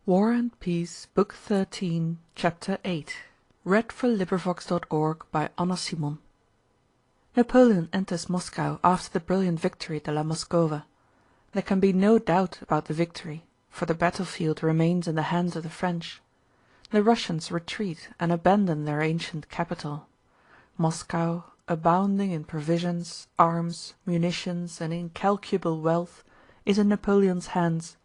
War and Peace, Book 13, Chapter 8. Napoleon enters Moscow after the brilliant victory de la Moskova. There can be no doubt about the victory, for the battlefield remains in the hands of the French. The Russians retreat and abandon their ancient capital. Moscow, abounding in provisions, arms, munitions, and incalculable wealth, is in Napoleon's hands.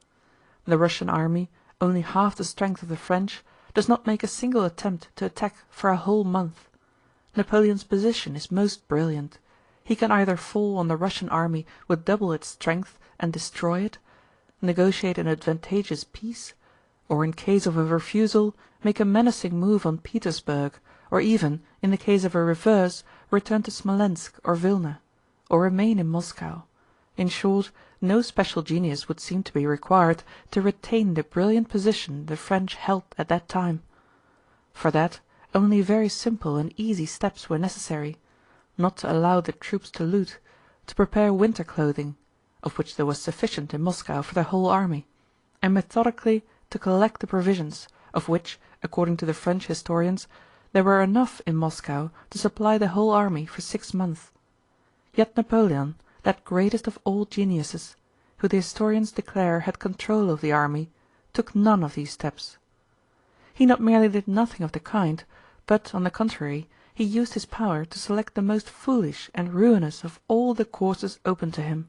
The Russian army, only half the strength of the French, does not make a single attempt to attack for a whole month. Napoleon's position is most brilliant. He can either fall on the Russian army with double its strength and destroy it, negotiate an advantageous peace, or in case of a refusal make a menacing move on Petersburg, or even, in the case of a reverse, return to Smolensk or Vílna, or remain in Moscow. In short, no special genius would seem to be required to retain the brilliant position the French held at that time. For that, only very simple and easy steps were necessary: not to allow the troops to loot, to prepare winter clothing, of which there was sufficient in Moscow for the whole army, and methodically to collect the provisions, of which, according to the French historians, there were enough in Moscow to supply the whole army for 6 months. Yet Napoleon, that greatest of all geniuses, who the historians declare had control of the army, took none of these steps. He not merely did nothing of the kind, but, on the contrary, he used his power to select the most foolish and ruinous of all the courses open to him.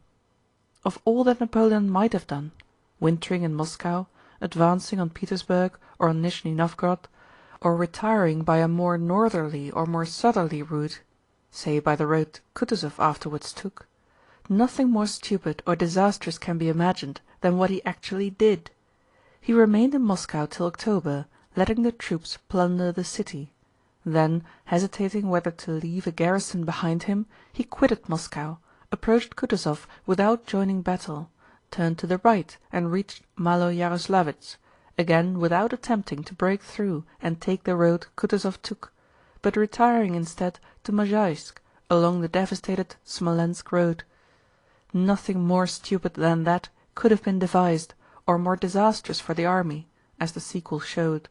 Of all that Napoleon might have done, wintering in Moscow, advancing on Petersburg or on Nízhni Novgorod, or retiring by a more northerly or more southerly route, say by the road Kutúzov afterwards took, nothing more stupid or disastrous can be imagined than what he actually did. He remained in Moscow till October, letting the troops plunder the city. Then, hesitating whether to leave a garrison behind him, he quitted Moscow, approached Kutúzov without joining battle, turned to the right and reached Malo-Yaroslavets, again without attempting to break through and take the road Kutúzov took, but retiring instead to Mozháysk along the devastated Smolensk road. Nothing more stupid than that could have been devised, or more disastrous for the army, as the sequel showed.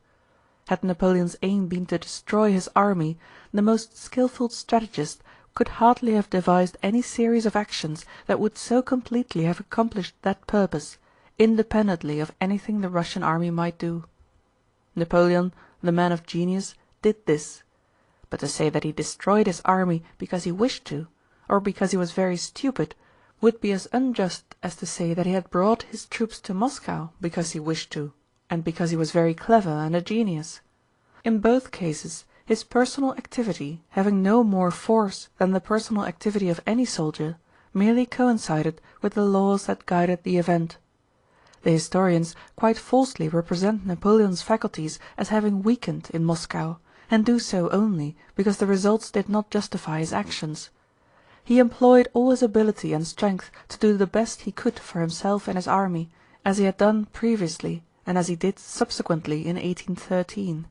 Had Napoleon's aim been to destroy his army, the most skillful strategist could hardly have devised any series of actions that would so completely have accomplished that purpose, independently of anything the Russian army might do. Napoleon, the man of genius, did this. But to say that he destroyed his army because he wished to, or because he was very stupid, would be as unjust as to say that he had brought his troops to Moscow because he wished to, and because he was very clever and a genius. In both cases his personal activity, having no more force than the personal activity of any soldier, merely coincided with the laws that guided the event. The historians quite falsely represent Napoleon's faculties as having weakened in Moscow, and do so only because the results did not justify his actions. He employed all his ability and strength to do the best he could for himself and his army, as he had done previously and as he did subsequently in 1813.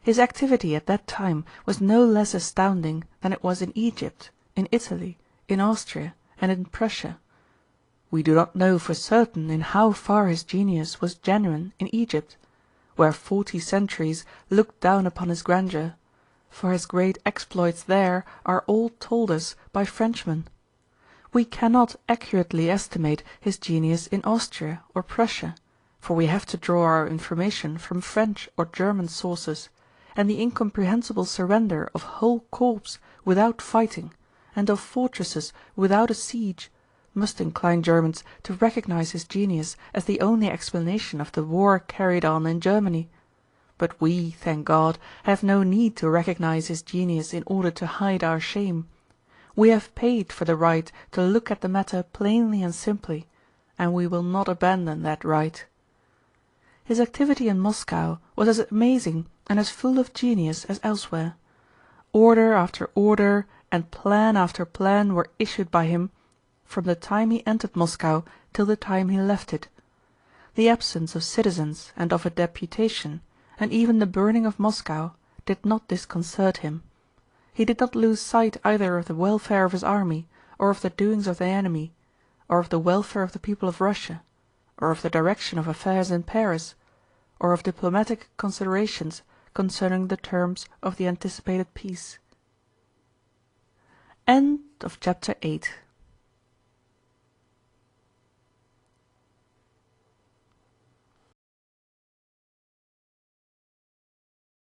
His activity at that time was no less astounding than it was in Egypt, in Italy, in Austria, and in Prussia. We do not know for certain in how far his genius was genuine in Egypt, where 40 centuries looked down upon his grandeur, for his great exploits there are all told us by Frenchmen. We cannot accurately estimate his genius in Austria or Prussia, for we have to draw our information from French or German sources, and the incomprehensible surrender of whole corps without fighting, and of fortresses without a siege, must incline Germans to recognize his genius as the only explanation of the war carried on in Germany. But we, thank God, have no need to recognize his genius in order to hide our shame. We have paid for the right to look at the matter plainly and simply, and we will not abandon that right. His activity in Moscow was as amazing and as full of genius as elsewhere. Order after order and plan after plan were issued by him from the time he entered Moscow till the time he left it. The absence of citizens and of a deputation, and even the burning of Moscow, did not disconcert him. He did not lose sight either of the welfare of his army, or of the doings of the enemy, or of the welfare of the people of Russia, or of the direction of affairs in Paris, or of diplomatic considerations concerning the terms of the anticipated peace. CHAPTER IX